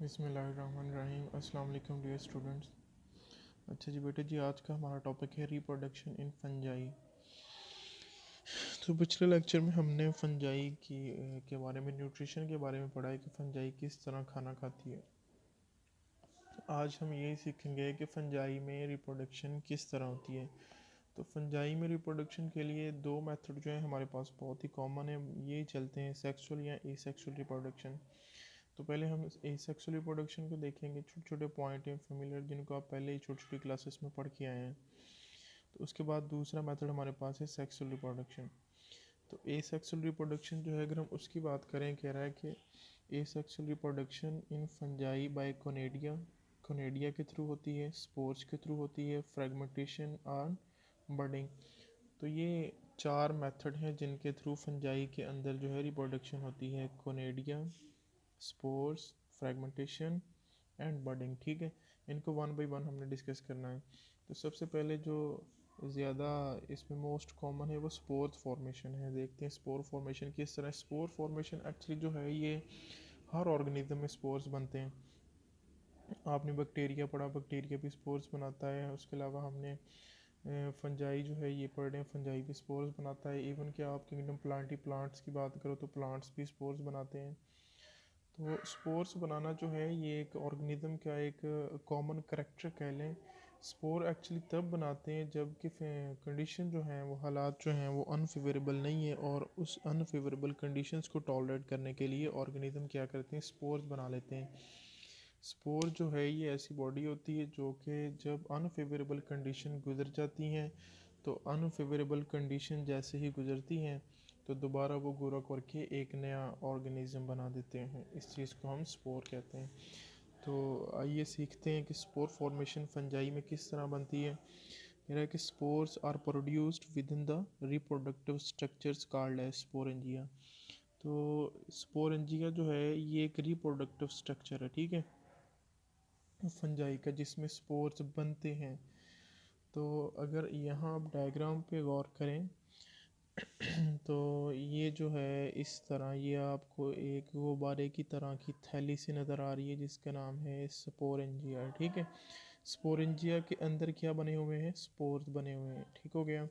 बिस्मिल्लाहिर्रहमानिर्रहीम। अस्सलाम वालेकुम डियर स्टूडेंट्स। अच्छा जी बेटे जी, आज का हमारा टॉपिक है रिप्रोडक्शन इन फंजाई। तो पिछले लेक्चर में हमने फंजाई के बारे में, न्यूट्रिशन के बारे में पढ़ा है कि फंजाई किस तरह खाना खाती है। आज हम यही सीखेंगे कि फंजाई में रिप्रोडक्शन किस तरह होती है। तो फंजाई में रिप्रोडक्शन के लिए दो मेथड जो है हमारे पास बहुत ही कॉमन है, ये चलते हैं सेक्सुअल या एसेक्सुअल रिप्रोडक्शन। तो पहले हम एसेक्सुअल रिप्रोडक्शन को देखेंगे। छोटे छोटे पॉइंट हैं फेमिलियर, जिनको आप पहले ही छोटी छोटी क्लासेस में पढ़ के आए हैं। तो उसके बाद दूसरा मेथड हमारे पास है सेक्सुअल रिप्रोडक्शन। तो एसेक्सुअल रिप्रोडक्शन जो है, अगर हम उसकी बात करें, कह रहा है कि asexual reproduction in fungi by conidia के थ्रू होती है, स्पोर्स के थ्रू होती है, फ्रेगमेंटेशन और बडिंग। तो ये चार मेथड हैं जिनके थ्रू फंजाई के अंदर जो है रिप्रोडक्शन होती है: conidia, spores, fragmentation and budding. ठीक है, इनको वन बाय वन हमने डिस्कस करना है। तो सबसे पहले जो ज़्यादा इसमें मोस्ट कॉमन है वो स्पोर फॉर्मेशन है। देखते हैं स्पोर फॉर्मेशन किस तरह। स्पोर फॉर्मेशन एक्चुअली जो है ये हर ऑर्गेनिज्म में स्पोर्स बनते हैं। आपने बैक्टीरिया पढ़ा, बैक्टीरिया भी स्पोर्स बनाता है। उसके अलावा हमने फंजाई जो है ये पढ़ रहे हैं, फंजाई भी स्पोर्स बनाता है। इवन कि आप किंगडम प्लांट्स की बात करो तो प्लांट्स भी स्पोर्स बनाते हैं। तो स्पोर्स बनाना जो है ये एक ऑर्गेनिज्म का एक कॉमन करेक्टर कह लें। स्पोर एक्चुअली तब बनाते हैं जब कि कंडीशन जो हैं, वो हालात जो हैं वो अनफेवरेबल नहीं है, और उस अनफेवरेबल कंडीशंस को टॉलरेट करने के लिए ऑर्गेनिज्म क्या करते हैं, स्पोर्स बना लेते हैं। स्पोर जो है ये ऐसी बॉडी होती है जो कि जब अनफेवरेबल कंडीशन गुजर जाती हैं, तो अनफेवरेबल कंडीशन जैसे ही गुजरती हैं तो दोबारा वो ग्रो करके एक नया ऑर्गेनिज्म बना देते हैं। इस चीज़ को हम स्पोर कहते हैं। तो आइए सीखते हैं कि स्पोर फॉर्मेशन फंजाई में किस तरह बनती है। कह है कि spores are produced within the reproductive structures called as sporangia. तो स्पोरेंजिया जो है ये एक रिप्रोडक्टिव स्ट्रक्चर है, ठीक है, फंजाई का, जिसमें स्पोर्स बनते हैं। तो अगर यहाँ आप डायग्राम पे गौर करें तो ये जो है इस तरह, ये आपको एक गुब्बारे की तरह की थैली सी नज़र आ रही है जिसका नाम है स्पोरेंजिया। ठीक है, स्पोरेंजिया के अंदर क्या बने हुए हैं, स्पोर्स बने हुए हैं। ठीक हो गया।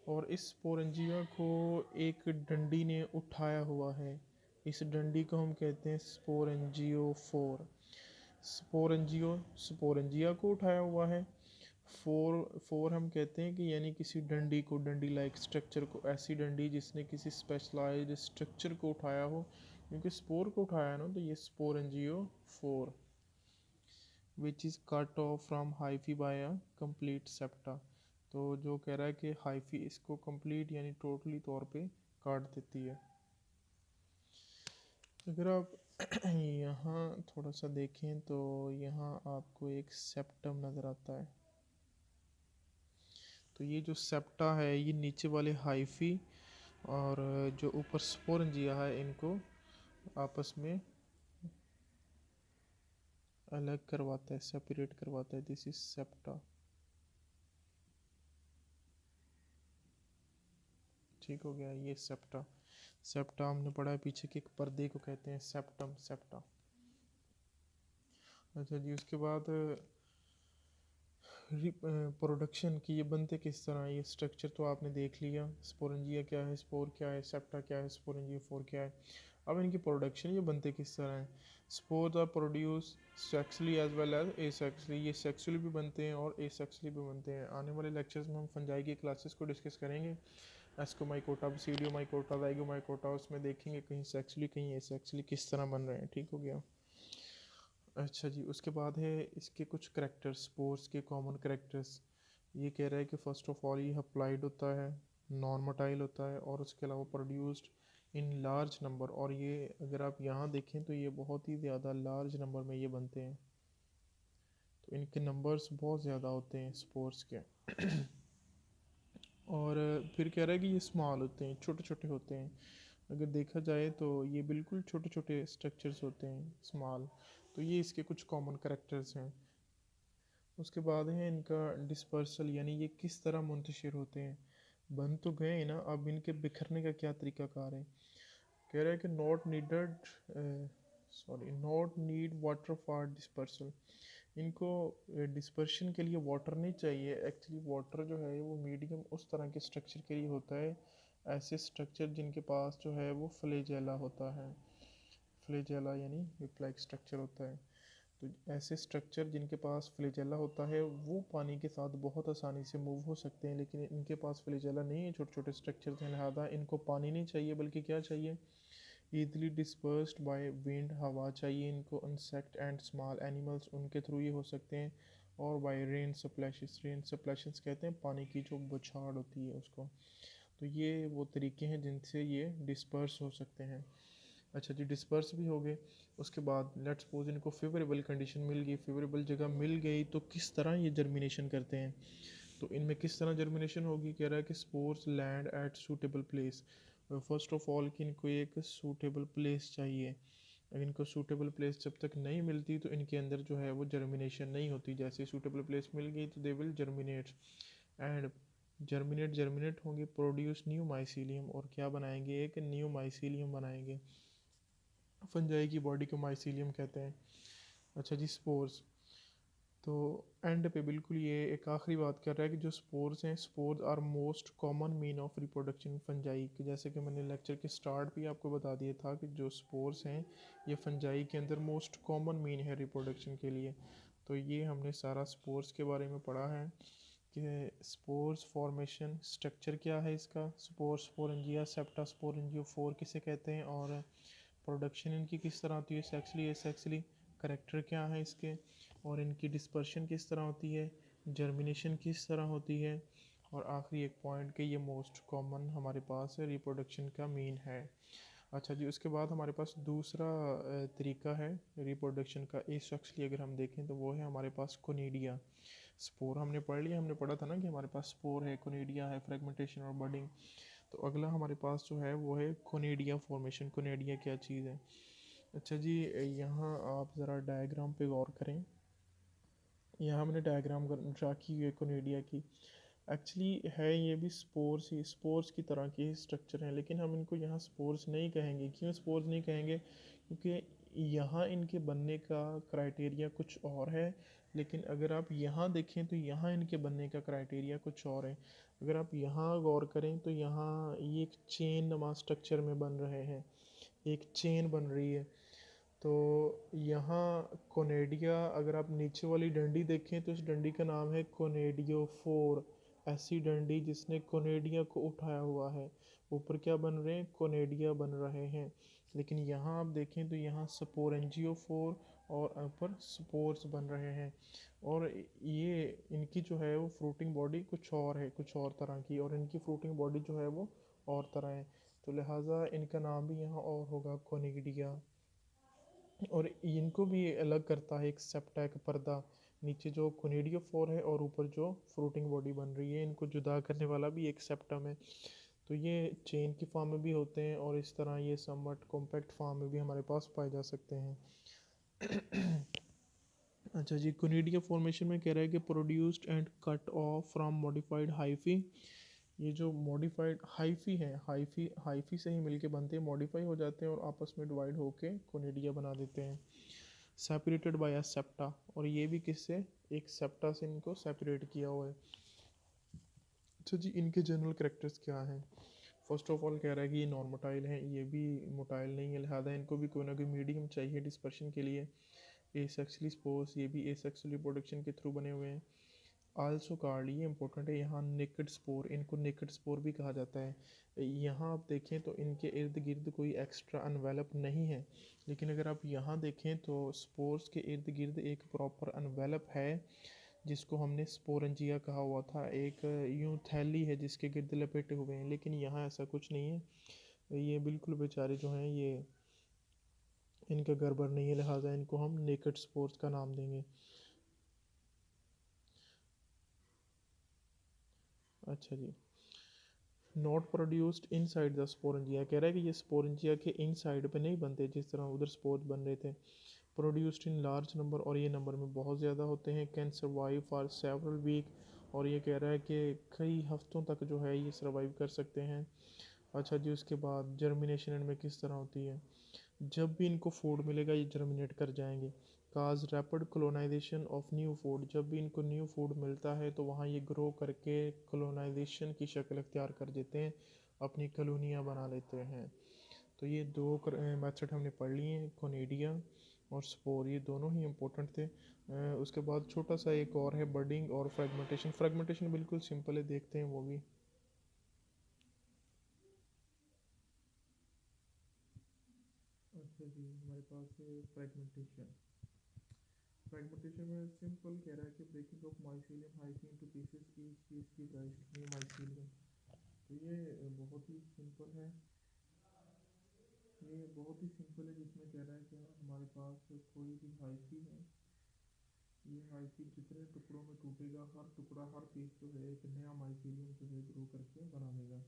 और इस स्पोरेंजिया को एक डंडी ने उठाया हुआ है। इस डंडी को हम कहते हैं स्पोरेंजियोफोर। स्पोरेंजिया को उठाया हुआ है। फोर हम कहते हैं कि यानी किसी डंडी को, डंडी लाइक स्ट्रक्चर को, ऐसी डंडी जिसने किसी स्पेशलाइज्ड स्ट्रक्चर को उठाया हो। क्योंकि स्पोर को उठाया ना, तो ये sporangiophore which is cut off from hyphae by a complete septa. तो जो कह रहा है कि हाइफी इसको कंप्लीट यानी टोटली तौर पे काट देती है। अगर आप यहाँ थोड़ा सा देखें तो यहाँ आपको एक सेप्टम नज़र आता है। तो ये जो सेप्टा है ये नीचे वाले हाइफी और जो ऊपर स्पोरेंजिया है इनको आपस में अलग करवाता है, सेपरेट करवाता है। This is septa. ठीक हो गया, ये सेप्टा। सेप्टा हमने पढ़ा है पीछे के एक पर्दे को कहते हैं सेप्टम, सेप्टा। अच्छा जी, उसके बाद प्रोडक्शन की ये बनते किस तरह, ये स्ट्रक्चर तो आपने देख लिया। स्पोरेंजिया क्या है, स्पोर क्या है, सेप्टा क्या है, स्पोरेंजिया फोर क्या है। अब इनकी प्रोडक्शन ये बनते किस तरह हैं। Spores are produce sexually as well as asexually. ये सेक्सुअली भी बनते हैं और एसेक्सुअली भी बनते हैं। आने वाले लेक्चर्स में हम फंजाई की क्लासेस को डिस्कस करेंगे। एस्कोमाइकोटा, सीडियोमाइकोटा, जाइगोमाइकोटा, उसमें देखेंगे कहीं सेक्सुअली कहीं एसेक्सुअली किस तरह बन रहे हैं। ठीक हो गया। अच्छा जी, उसके बाद है इसके कुछ करेक्टर्स, स्पोर्स के कॉमन करेक्टर्स। ये कह रहा है कि फ़र्स्ट ऑफ ऑल ये अप्लाइड होता है, नॉन मोटाइल होता है, और उसके अलावा प्रोड्यूस्ड इन लार्ज नंबर। और ये अगर आप यहाँ देखें तो ये बहुत ही ज़्यादा लार्ज नंबर में ये बनते हैं। तो इनके नंबर्स बहुत ज़्यादा होते हैं स्पोर्स के। और फिर कह रहा है कि ये स्मॉल होते हैं, छोटे छोटे होते हैं। अगर देखा जाए तो ये बिल्कुल छोटे छोटे स्ट्रक्चर्स होते हैं, स्मॉल। तो ये इसके कुछ कॉमन करेक्टर्स हैं। उसके बाद है इनका डिस्पर्सल, यानी ये किस तरह मुंतशिर होते हैं। बन तो गए ना, अब इनके बिखरने का क्या तरीका कार है। कह रहा है कि not needed not need water for dispersal. इनको डिस्पर्शन के लिए वाटर नहीं चाहिए। एक्चुअली वाटर जो है वो मीडियम उस तरह के स्ट्रक्चर के लिए होता है, ऐसे स्ट्रक्चर जिनके पास जो है वो फ्लेजेला होता है। फ्लेजेला यानी विप लाइक स्ट्रक्चर होता है। तो ऐसे स्ट्रक्चर जिनके पास फ्लेजेला होता है वो पानी के साथ बहुत आसानी से मूव हो सकते हैं, लेकिन इनके पास फ्लेजेला नहीं है, छोटे छोटे स्ट्रक्चर हैं, लिहाजा इनको पानी नहीं चाहिए, बल्कि क्या चाहिए, ईजिली डिस्पर्स्ड बाय विंड, हवा चाहिए इनको। इंसेक्ट एंड स्मॉल एनिमल्स उनके थ्रू ये हो सकते हैं। और by rain splashes, rain splashes कहते हैं पानी की जो बौछार होती है उसको। तो ये वो तरीके हैं जिनसे ये डिस्पर्स हो सकते हैं। अच्छा जी, डिस्पर्स भी हो गए। उसके बाद लेट्स सपोज इनको फेवरेबल कंडीशन मिल गई, फेवरेबल जगह मिल गई, तो किस तरह ये जर्मिनेशन करते हैं। तो इनमें किस तरह जर्मिनेशन होगी, कह रहा है कि spores land at suitable place. First of all कि इनको एक सूटेबल प्लेस चाहिए। अगर इनको सूटेबल प्लेस जब तक नहीं मिलती तो इनके अंदर जो है वो जर्मिनेशन नहीं होती। जैसे सूटेबल प्लेस मिल गई तो they will germinate, and germinate होंगे, प्रोड्यूस न्यू माइसीलियम, और क्या बनाएंगे, एक न्यू माइसीलियम बनाएंगे। फंजाई की बॉडी को माइसीलियम कहते हैं। अच्छा जी, स्पोर्स। तो एंड पे बिल्कुल ये एक आखिरी बात कर रहा है कि जो स्पोर्स हैं, spores are most common mean of reproduction fungi की। जैसे कि मैंने लेक्चर के स्टार्ट भी आपको बता दिया था कि जो स्पोर्स हैं ये फंजाई के अंदर मोस्ट कॉमन मीन है रिप्रोडक्शन के लिए। तो ये हमने सारा स्पोर्स के बारे में पढ़ा है कि स्पोर्स फॉर्मेशन स्ट्रक्चर क्या है इसका, स्पोर्स स्पोरेंजिया, सेप्टा स्पोरेंजियो 4 किसे कहते हैं, और प्रोडक्शन इनकी किस तरह होती है, सेक्सुअली एसेक्सुअली, करेक्टर क्या है इसके, और इनकी डिस्पर्शन किस तरह होती है, जर्मिनेशन किस तरह होती है, और आखिरी एक पॉइंट कि ये मोस्ट कॉमन हमारे पास रिप्रोडक्शन का मीन है। अच्छा जी, उसके बाद हमारे पास दूसरा तरीका है रिप्रोडक्शन का एसेक्सुअली अगर हम देखें तो वो है हमारे पास कोनिडिया। स्पोर हमने पढ़ लिया, हमने पढ़ा था ना कि हमारे पास स्पोर है, कोनिडिया है, फ्रेगमेंटेशन और बडिंग। तो अगला हमारे पास जो है वो है कोनिडिया फॉर्मेशन। कोनिडिया क्या चीज़ है। अच्छा जी, यहाँ आप ज़रा डायग्राम पे गौर करें। यहाँ हमने डायग्राम ड्रा की हुई है कोनिडिया की। एक्चुअली है ये भी स्पोर्स ही, स्पोर्स की तरह के ही स्ट्रक्चर हैं, लेकिन हम इनको यहाँ स्पोर्स नहीं कहेंगे। क्यों स्पोर्स नहीं कहेंगे, क्योंकि यहाँ इनके बनने का क्राइटेरिया कुछ और है, लेकिन अगर आप यहाँ देखें तो यहाँ इनके बनने का क्राइटेरिया कुछ और है। अगर आप यहाँ गौर करें तो यहाँ ये एक चेन नुमा स्ट्रक्चर में बन रहे हैं, एक चेन बन रही है। तो यहाँ कोनेडिया, अगर आप नीचे वाली डंडी देखें तो इस डंडी का नाम है कोनेडियोफोर। ऐसी डंडी जिसने कोनेडिया को उठाया हुआ है। ऊपर क्या बन रहे हैं, कोनेडिया बन रहे हैं। लेकिन यहाँ आप देखें तो यहाँ स्पोरेंजियोफोर और ऊपर स्पोर्स बन रहे हैं। और ये इनकी जो है वो फ्रूटिंग बॉडी कुछ और है, कुछ और तरह की, और इनकी फ्रूटिंग बॉडी जो है वो और तरह है। तो लिहाजा इनका नाम भी यहाँ और होगा, कोनिडिया। और इनको भी अलग करता है एक सेप्टा, एक पर्दा, नीचे जो कोनिडियोफोर है और ऊपर जो फ्रूटिंग बॉडी बन रही है, इनको जुदा करने वाला भी एक सेप्टम है। तो ये चेन की फॉर्म में भी होते हैं और इस तरह ये समवट कॉम्पैक्ट फॉर्म में भी हमारे पास पाए जा सकते हैं। अच्छा जी, कोनिडिया फॉर्मेशन में कह रहा है कि produced and cut off from modified hyphae. ये जो मॉडिफाइड हाइफी है, हाइफी हाइफी से ही मिलके बनते हैं, मॉडिफाई हो जाते हैं और आपस में डिवाइड होके कोनिडिया बना देते हैं। सेपरेटेड बाय अ सेप्टा, और ये भी किससे, एक सेप्टा से इनको सेपरेट किया हुआ है। अच्छा जी, इनके जनरल करेक्टर्स क्या हैं। फर्स्ट ऑफ ऑल कह रहा है कि ये नॉन मोटाइल हैं, ये भी मोटाइल नहीं है, लिहाजा इनको भी कोई ना कोई मीडियम चाहिए डिस्पर्शन के लिए। एसेक्सुअली स्पोर्स, ये भी एसेक्सुअली प्रोडक्शन के थ्रू बने हुए हैं। आल्सो कार्ड, ये इंपॉर्टेंट है, यहाँ नेकेड स्पोर, इनको नेकेड स्पोर भी कहा जाता है। यहाँ आप देखें तो इनके इर्द गिर्द कोई एक्स्ट्रा अनवेलप नहीं है, लेकिन अगर आप यहाँ देखें तो स्पोर्स के इर्द गिर्द एक प्रॉपर अनवेलप है, जिसको हमने स्पोरेंजिया कहा हुआ था। एक यूं थैली है जिसके गिर्द लपेटे हुए हैं, लेकिन यहाँ ऐसा कुछ नहीं है। ये बिल्कुल बेचारे जो हैं ये, इनका गड़बड़ नहीं है, लिहाजा इनको हम नेकेड स्पोर्स का नाम देंगे। अच्छा जी, not produced inside the sporangia, कह रहा है कि ये स्पोरेंजिया के इन साइड पे नहीं बनते जिस तरह उधर स्पोर्स बन रहे थे। प्रोड्यूस्ड इन लार्ज नंबर, और ये नंबर में बहुत ज़्यादा होते हैं। Can survive for several week, और ये कह रहा है कि कई हफ्तों तक जो है ये सर्वाइव कर सकते हैं। अच्छा जी, उसके बाद जर्मिनेशन इनमें किस तरह होती है। जब भी इनको फूड मिलेगा ये जर्मिनेट कर जाएंगे। काज रैपिड कलोनाइजेशन ऑफ न्यू फूड, जब भी इनको न्यू फूड मिलता है तो वहाँ ये ग्रो करके कलोनाइजेशन की शक्ल अख्तियार कर देते हैं, अपनी कॉलोनियाँ बना लेते हैं। तो ये दो मेथड हमने पढ़ लिए हैं, कोनेडिया और स्पोर, ये दोनों ही इम्पोर्टेंट थे। उसके बाद छोटा सा एक और है बडिंग और फ्रेगमेंटेशन। फ्रेगमेंटेशन बिल्कुल सिंपल है, देखते हैं वो भी। अच्छा जी, हमारे पास है फ्रेगमेंटेशन। फ्रेगमेंटेशन में सिंपल कह रहा है कि breaking off mycelium hyphae into pieces, each piece give rise to new mycelium. तो ये बहुत ही सिंपल है, ये बहुत ही सिंपल है, जिसमें कह रहा है कि हमारे पास कोई भी हाइफी है, ये हाइफी जितने टुकड़ों में टूटेगा, हर टुकड़ा हर पीस जो है एक नया माइसीलियम जो है ग्रो करके बना देगा।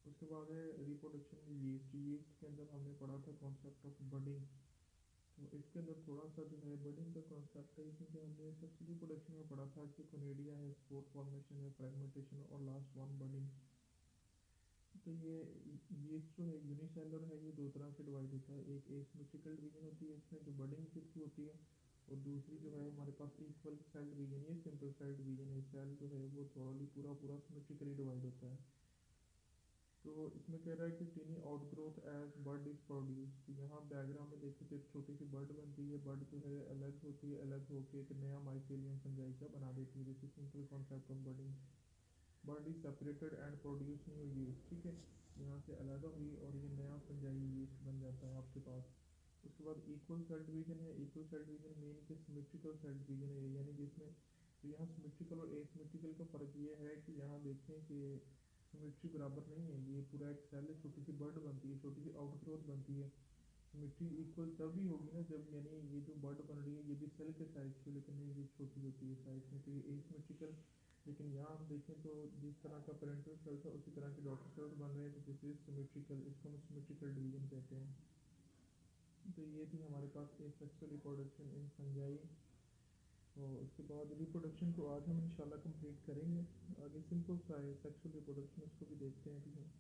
उसके बाद है रिप्रोडक्शन में यीस्ट। यीस्ट के अंदर हमने पढ़ा था कॉन्सेप्ट ऑफ बडिंग। तो इसके अंदर थोड़ा सा जो है बडिंग का कॉन्सेप्ट है, इसमें हमने सबसे रिप्रोडक्शन में पढ़ा था कि कोनेडिया है, स्पोर फॉर्मेशन है, फ्रेगमेंटेशन और लास्ट वन बडिंग। तो ये जो है यूनिसेलर है, ये दो तरह से डिवाइड होता है। एक एसिमेट्रिकल डिवीजन होती है इसमें जो बडिंग के थ्रू होती है, और दूसरी जो है हमारे पास इक्वल सेल डिवीजन, ये सिंपल सेल डिवीजन है। सेल जो है वो थोड़ा पूरा पूरा सिमेट्रिकली डिवाइड होता है। तो इसमें कह रहा है कि tiny outgrowth as bud is produce. तो यहाँ डायग्राम में देखें तो एक छोटी सी बर्ड बनती है, बर्ड जो है अलग होती है, अलग होकर एक नया माइसेलियम फंजाई का बना देती है। This is simple concept of budding. Bud is separated and produce new yeast, ठीक है, यहाँ से अलग हुई और ये नया फंजाई यीस्ट बन जाता है आपके पास। उसके बाद इक्वल सेल डिवीजन है। इक्वल सेल डिवीजन मीन कि सिमेट्रिकल सेल डिवीजन है, यानी जिसमें तो यहाँ सिमेट्रिकल और एसिमेट्रिकल का फ़र्क ये है कि यहाँ देखें कि सिमेट्री बराबर नहीं है, ये पूरा एक सेल है, छोटी सी बर्ड बनती है, छोटी सी आउटग्रोथ बनती है। सिमेट्री इक्वल तभी होगी ना जब यानी ये जो बर्ड बन रही है ये भी सेल के साइज की, लेकिन ये छोटी होती है साइज में, तो ये एसिमेट्रिकल। लेकिन यहाँ हम देखें तो जिस तरह का पेरेंटल सेल था उसी तरह के डॉटर सेल्स बन रहे हैं, तो दिस इज सिमेट्रिकल, इसको हम सिमेट्रिकल डिवीजन कहते हैं। तो ये थी हमारे पास एसेक्सुअल रिप्रोडक्शन इन फंजाई। तो उसके बाद रिप्रोडक्शन को आज हम इंशाल्लाह कंप्लीट करेंगे। आगे सिंपल सा है सेक्सुअल रिप्रोडक्शन, उसको भी देखते हैं अभी हम।